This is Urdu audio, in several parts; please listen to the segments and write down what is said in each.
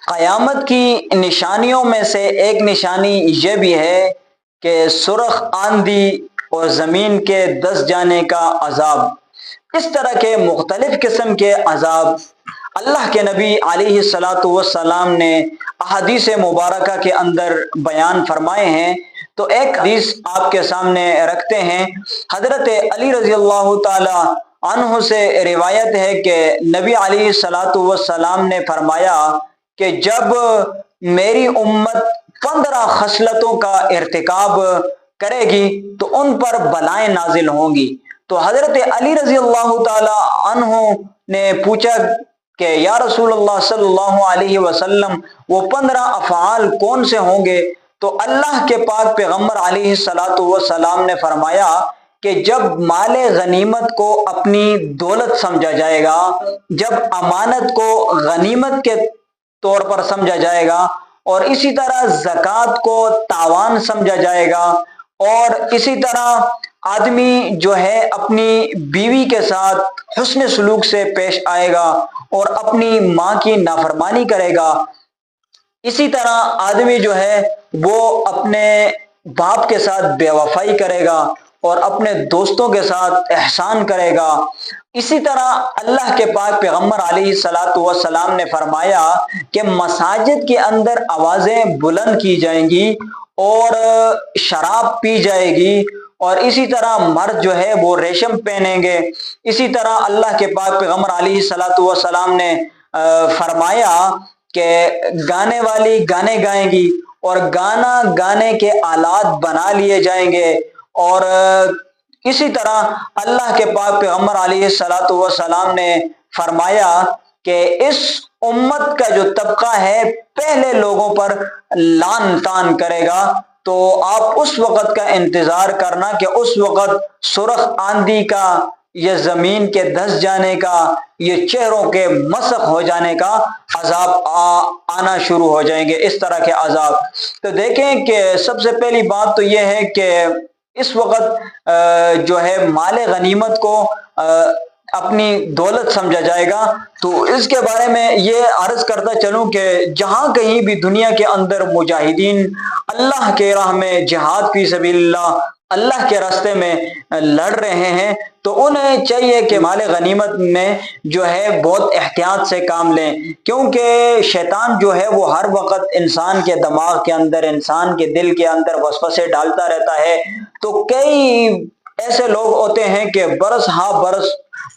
قیامت کی نشانیوں میں سے ایک نشانی یہ بھی ہے کہ سرخ آندھی اور زمین کے دس جانے کا عذاب، اس طرح کے مختلف قسم کے عذاب اللہ کے نبی علیہ الصلاۃ والسلام نے احادیث مبارکہ کے اندر بیان فرمائے ہیں۔ تو ایک حدیث آپ کے سامنے رکھتے ہیں۔ حضرت علی رضی اللہ تعالی عنہ سے روایت ہے کہ نبی علیہ الصلاۃ والسلام نے فرمایا کہ جب میری امت 15 خصلتوں کا ارتکاب کرے گی تو ان پر بلائیں نازل ہوں گی۔ تو حضرت علی رضی اللہ تعالی عنہ نے پوچھا کہ یا رسول اللہ صلی اللہ علیہ وسلم وہ 15 افعال کون سے ہوں گے؟ تو اللہ کے پاک پیغمبر علیہ الصلاۃ والسلام نے فرمایا کہ جب مال غنیمت کو اپنی دولت سمجھا جائے گا، جب امانت کو غنیمت کے طور پر سمجھا جائے گا، اور اسی طرح زکوٰۃ کو تاوان سمجھا جائے گا، اور اسی طرح آدمی جو ہے اپنی بیوی کے ساتھ حسن سلوک سے پیش آئے گا اور اپنی ماں کی نافرمانی کرے گا، اسی طرح آدمی جو ہے وہ اپنے باپ کے ساتھ بے وفائی کرے گا اور اپنے دوستوں کے ساتھ احسان کرے گا۔ اسی طرح اللہ کے پاک پیغمبر علیہ الصلاۃ والسلام نے فرمایا کہ مساجد کے اندر آوازیں بلند کی جائیں گی اور شراب پی جائے گی، اور اسی طرح مرد جو ہے وہ ریشم پہنیں گے۔ اسی طرح اللہ کے پاک پیغمبر علیہ الصلاۃ والسلام نے فرمایا کہ گانے والی گانے گائیں گی اور گانا گانے کے آلات بنا لیے جائیں گے، اور اسی طرح اللہ کے پاک پیغمبر علیہ الصلاۃ والسلام نے فرمایا کہ اس امت کا جو طبقہ ہے پہلے لوگوں پر لعن طعن کرے گا۔ تو آپ اس وقت کا انتظار کرنا کہ اس وقت سرخ آندھی کا، یہ زمین کے دھس جانے کا، یہ چہروں کے مسخ ہو جانے کا عذاب آنا شروع ہو جائیں گے، اس طرح کے عذاب۔ تو دیکھیں کہ سب سے پہلی بات تو یہ ہے کہ اس وقت جو ہے مال غنیمت کو اپنی دولت سمجھا جائے گا۔ تو اس کے بارے میں یہ عرض کرتا چلوں کہ جہاں کہیں بھی دنیا کے اندر مجاہدین اللہ کے راہ میں جہاد فی سبیل اللہ کے راستے میں لڑ رہے ہیں تو انہیں چاہیے کہ مال غنیمت میں جو ہے بہت احتیاط سے کام لیں، کیونکہ شیطان جو ہے وہ ہر وقت انسان کے دماغ کے اندر، انسان کے دل کے اندر وسوسے ڈالتا رہتا ہے۔ تو کئی ایسے لوگ ہوتے ہیں کہ برس ہاں برس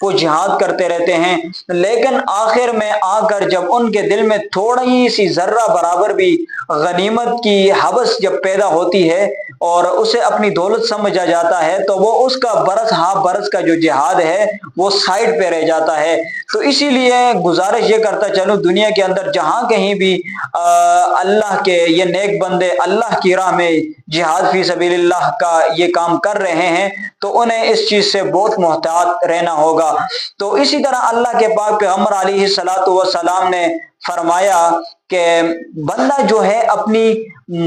وہ جہاد کرتے رہتے ہیں، لیکن آخر میں آ کر جب ان کے دل میں تھوڑی سی ذرہ برابر بھی غنیمت کی حوث جب پیدا ہوتی ہے اور اسے اپنی دولت سمجھا جاتا ہے تو وہ اس کا برس ہاں برس کا جو جہاد ہے وہ سائڈ پہ رہ جاتا ہے۔ تو اسی لیے گزارش یہ کرتا چلوں دنیا کے اندر جہاں کہیں بھی اللہ کے یہ نیک بندے اللہ کی راہ میں جہاد فی سبیل اللہ کا یہ کام کر رہے ہیں تو انہیں اس چیز سے بہت محتاط رہنا ہوگا۔ تو اسی طرح اللہ کے پاک پیغمبر علیہ الصلاۃ والسلام نے فرمایا کہ بندہ جو ہے اپنی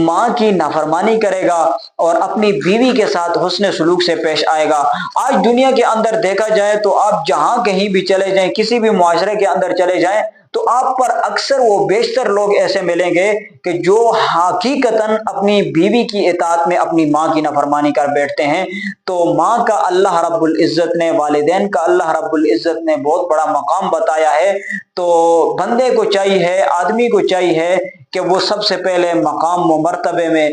ماں کی نافرمانی کرے گا اور اپنی بیوی کے ساتھ حسن سلوک سے پیش آئے گا۔ آج دنیا کے اندر دیکھا جائے تو آپ جہاں کہیں بھی چلے جائیں، کسی بھی معاشرے کے اندر چلے جائیں تو آپ پر اکثر و بیشتر لوگ ایسے ملیں گے کہ جو حقیقتاً اپنی بیوی کی اطاعت میں اپنی ماں کی نافرمانی کر بیٹھتے ہیں۔ تو ماں کا اللہ رب العزت نے، والدین کا اللہ رب العزت نے بہت بڑا مقام بتایا ہے۔ تو بندے کو چاہیے، آدمی کو چاہیے کہ وہ سب سے پہلے مقام و مرتبے میں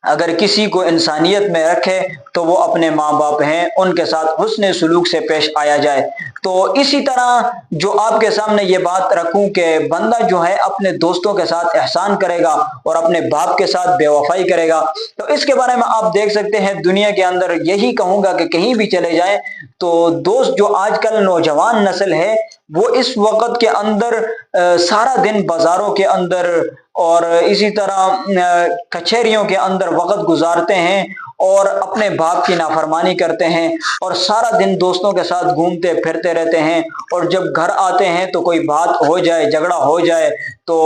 اگر کسی کو انسانیت میں رکھے تو وہ اپنے ماں باپ ہیں، ان کے ساتھ حسن سلوک سے پیش آیا جائے۔ تو اسی طرح جو آپ کے سامنے یہ بات رکھوں کہ بندہ جو ہے اپنے دوستوں کے ساتھ احسان کرے گا اور اپنے باپ کے ساتھ بے وفائی کرے گا، تو اس کے بارے میں آپ دیکھ سکتے ہیں دنیا کے اندر یہی کہوں گا کہ کہیں بھی چلے جائیں تو دوست جو آج کل نوجوان نسل ہے وہ اس وقت کے اندر سارا دن بازاروں کے اندر اور اسی طرح کچہریوں کے اندر وقت گزارتے ہیں اور اپنے باپ کی نافرمانی کرتے ہیں اور سارا دن دوستوں کے ساتھ گھومتے پھرتے رہتے ہیں، اور جب گھر آتے ہیں تو کوئی بات ہو جائے، جھگڑا ہو جائے تو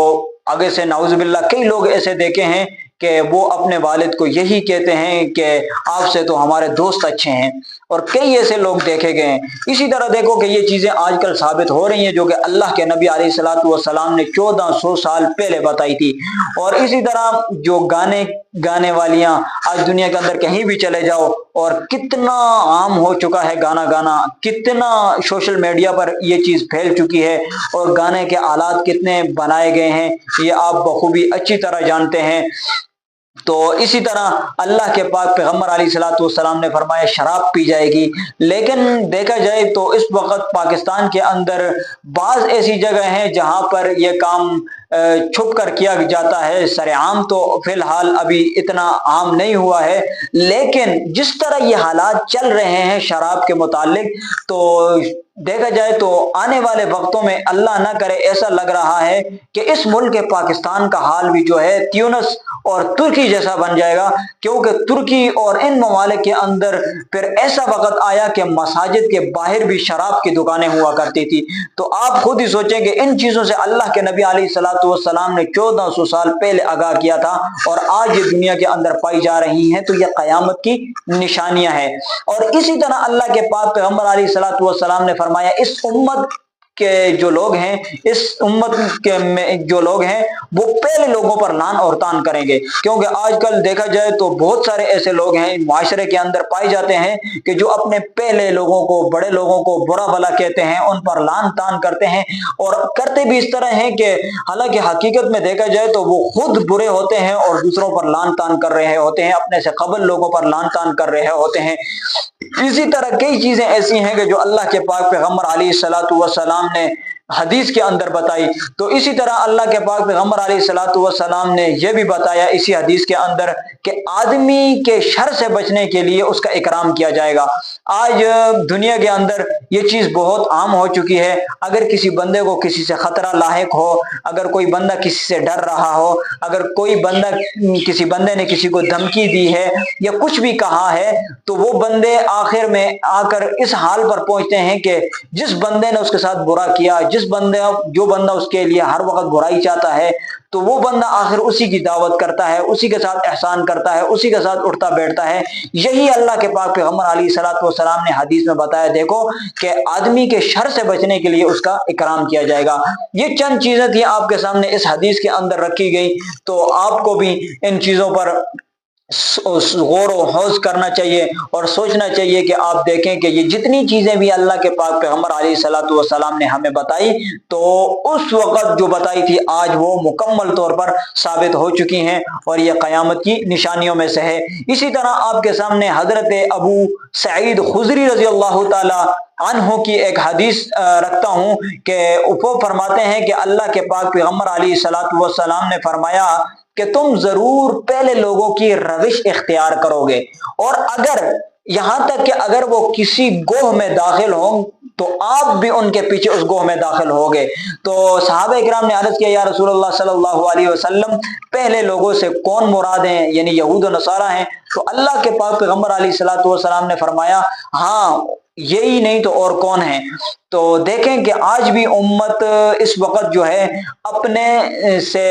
آگے سے نعوذ باللہ کئی لوگ ایسے دیکھے ہیں کہ وہ اپنے والد کو یہی کہتے ہیں کہ آپ سے تو ہمارے دوست اچھے ہیں، اور کئی ایسے لوگ دیکھے گئے ہیں۔ اسی طرح دیکھو کہ یہ چیزیں آج کل ثابت ہو رہی ہیں جو کہ اللہ کے نبی علیہ الصلوۃ والسلام نے 1400 سال پہلے بتائی تھی۔ اور اسی طرح جو گانے والیاں آج دنیا کے اندر کہیں بھی چلے جاؤ اور کتنا عام ہو چکا ہے گانا، کتنا سوشل میڈیا پر یہ چیز پھیل چکی ہے، اور گانے کے آلات کتنے بنائے گئے ہیں یہ آپ بخوبی اچھی طرح جانتے ہیں۔ تو اسی طرح اللہ کے پاک پیغمبر علیہ الصلوۃ والسلام نے فرمایا شراب پی جائے گی، لیکن دیکھا جائے تو اس وقت پاکستان کے اندر بعض ایسی جگہ ہیں جہاں پر یہ کام چھپ کر کیا جاتا ہے، سر عام تو فی الحال ابھی اتنا عام نہیں ہوا ہے، لیکن جس طرح یہ حالات چل رہے ہیں شراب کے متعلق، تو دیکھا جائے تو آنے والے وقتوں میں اللہ نہ کرے ایسا لگ رہا ہے کہ اس ملک پاکستان کا حال بھی جو ہے تیونس اور ترکی جیسا بن جائے گا، کیونکہ ترکی اور ان ممالک کے اندر پھر ایسا وقت آیا کہ مساجد کے باہر بھی شراب کی دکانیں ہوا کرتی تھی۔ تو آپ خود ہی سوچیں کہ ان چیزوں سے اللہ کے نبی علیہ الصلوۃ والسلام نے 1400 سال پہلے آگاہ کیا تھا، اور آج یہ دنیا کے اندر پائی جا رہی ہیں، تو یہ قیامت کی نشانیاں ہیں۔ اور اسی طرح اللہ کے پاک پیغمبر علیہ الصلوۃ والسلام نے فرمایا اس امت کے جو لوگ ہیں، اس امت کے میں جو لوگ ہیں وہ پہلے لوگوں پر لعن اور طعن کریں گے، کیونکہ آج کل دیکھا جائے تو بہت سارے ایسے لوگ ہیں معاشرے کے اندر پائے جاتے ہیں کہ جو اپنے پہلے لوگوں کو، بڑے لوگوں کو برا بھلا کہتے ہیں، ان پر لعن طعن کرتے ہیں، اور کرتے بھی اس طرح ہیں کہ حالانکہ حقیقت میں دیکھا جائے تو وہ خود برے ہوتے ہیں اور دوسروں پر لعن طعن کر رہے ہوتے ہیں، اپنے سے قبل لوگوں پر لعن طعن کر رہے ہوتے ہیں۔ اسی طرح کئی چیزیں ایسی ہیں کہ جو اللہ کے پاک پیغمبر علیہ الصلوۃ والسلام نے حدیث کے اندر بتائی۔ تو اسی طرح اللہ کے پاک پیغمبر علیہ الصلوۃ والسلام نے یہ بھی بتایا اسی حدیث کے اندر کہ آدمی کے شر سے بچنے کے لیے اس کا اکرام کیا جائے گا۔ آج دنیا کے اندر یہ چیز بہت عام ہو چکی ہے، اگر کسی بندے کو کسی سے خطرہ لاحق ہو، اگر کوئی بندہ کسی سے ڈر رہا ہو، اگر کوئی بندہ کسی بندے نے کسی کو دھمکی دی ہے یا کچھ بھی کہا ہے، تو وہ بندے آخر میں آ کر اس حال پر پہنچتے ہیں کہ جس بندے نے اس کے ساتھ برا کیا، جو بندہ اس کے لیے ہر وقت برائی چاہتا ہے، تو وہ بندہ آخر اسی کی دعوت کرتا ہے، اسی کے ساتھ احسان کرتا ہے، اسی کے ساتھ اٹھتا بیٹھتا ہے۔ یہی اللہ کے پاک پیغمبر علیہ الصلوۃ والسلام نے حدیث میں بتایا، دیکھو کہ آدمی کے شر سے بچنے کے لیے اس کا اکرام کیا جائے گا۔ یہ چند چیزیں تھیں آپ کے سامنے اس حدیث کے اندر رکھی گئی، تو آپ کو بھی ان چیزوں پر غور و خوض کرنا چاہیے اور سوچنا چاہیے کہ آپ دیکھیں کہ یہ جتنی چیزیں بھی اللہ کے پاک پیغمبر علیہ الصلوۃ والسلام نے ہمیں بتائی، تو اس وقت جو بتائی تھی آج وہ مکمل طور پر ثابت ہو چکی ہیں، اور یہ قیامت کی نشانیوں میں سے ہے۔ اسی طرح آپ کے سامنے حضرت ابو سعید خدری رضی اللہ تعالی عنہ کی ایک حدیث رکھتا ہوں کہ وہ فرماتے ہیں کہ اللہ کے پاک پیغمبر علیہ الصلوۃ والسلام نے فرمایا کہ تم ضرور پہلے لوگوں کی روش اختیار کرو گے، اور اگر یہاں تک کہ اگر وہ کسی گوہ میں داخل ہوں تو آپ بھی ان کے پیچھے اس گوہ میں داخل ہوگے۔ تو صحابہ اکرام نے عرض کیا یا رسول اللہ صلی اللہ علیہ وسلم پہلے لوگوں سے کون مراد ہیں؟ یعنی یہود و نصارہ ہیں؟ تو اللہ کے پاک پیغمبر علیہ الصلوۃ والسلام نے فرمایا ہاں یہی نہیں تو اور کون ہیں؟ تو دیکھیں کہ آج بھی امت اس وقت جو ہے اپنے سے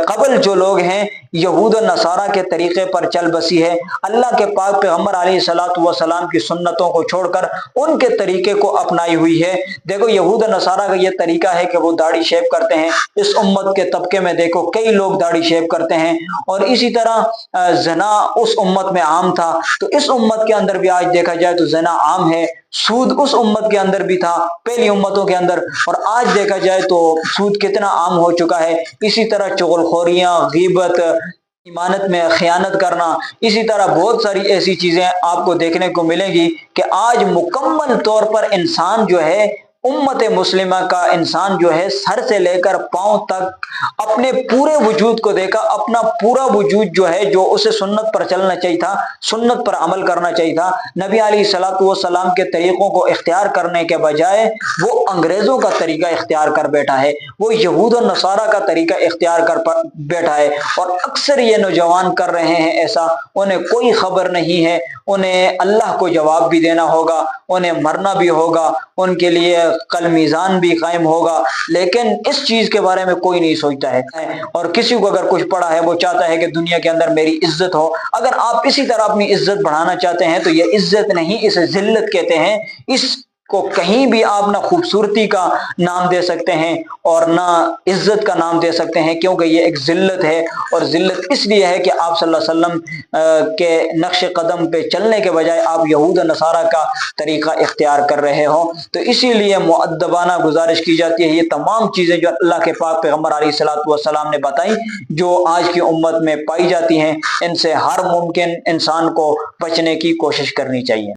قبل جو لوگ ہیں یہود و نصارہ کے طریقے پر چل بسی ہے، اللہ کے پاک پیغمبر علیہ الصلوۃ والسلام کی سنتوں کو چھوڑ کر ان کے طریقے کو اپنائی ہوئی ہے۔ دیکھو یہود و نصارہ کا یہ طریقہ ہے کہ وہ داڑھی شیو کرتے ہیں، اس امت کے طبقے میں دیکھو کئی لوگ داڑھی شیو کرتے ہیں، اور اسی طرح زنا اس امت میں عام تھا، تو اس امت کے اندر بھی آج دیکھا جائے تو زنا عام ہے۔ سود اس امت کے اندر بھی تھا، پہلی امتوں کے اندر، اور آج دیکھا جائے تو سود کتنا عام ہو چکا ہے۔ اسی طرح چغلخوریاں، غیبت، ایمانت میں خیانت کرنا، اسی طرح بہت ساری ایسی چیزیں آپ کو دیکھنے کو ملیں گی کہ آج مکمل طور پر انسان جو ہے، امت مسلمہ کا انسان جو ہے سر سے لے کر پاؤں تک اپنے پورے وجود کو دیکھا، اپنا پورا وجود جو ہے جو اسے سنت پر چلنا چاہیے تھا، سنت پر عمل کرنا چاہیے تھا، نبی علیہ الصلوۃ والسلام کے طریقوں کو اختیار کرنے کے بجائے وہ انگریزوں کا طریقہ اختیار کر بیٹھا ہے، وہ یہود و نصارہ کا طریقہ اختیار کر بیٹھا ہے، اور اکثر یہ نوجوان کر رہے ہیں ایسا، انہیں کوئی خبر نہیں ہے، انہیں اللہ کو جواب بھی دینا ہوگا، انہیں مرنا بھی ہوگا، ان کے لیے کل میزان بھی قائم ہوگا، لیکن اس چیز کے بارے میں کوئی نہیں سوچ سوچتا ہے، اور کسی کو اگر کچھ پڑا ہے وہ چاہتا ہے کہ دنیا کے اندر میری عزت ہو۔ اگر آپ اسی طرح اپنی عزت بڑھانا چاہتے ہیں تو یہ عزت نہیں، اسے ذلت کہتے ہیں۔ اس کو کہیں بھی آپ نہ خوبصورتی کا نام دے سکتے ہیں اور نہ عزت کا نام دے سکتے ہیں، کیونکہ یہ ایک ذلت ہے، اور ذلت اس لیے ہے کہ آپ صلی اللہ علیہ وسلم کے نقش قدم پہ چلنے کے بجائے آپ یہود و نصارہ کا طریقہ اختیار کر رہے ہوں۔ تو اسی لیے مؤدبانہ گزارش کی جاتی ہے، یہ تمام چیزیں جو اللہ کے پاک پیغمبر علیہ الصلوۃ والسلام نے بتائی، جو آج کی امت میں پائی جاتی ہیں، ان سے ہر ممکن انسان کو بچنے کی کوشش کرنی چاہیے۔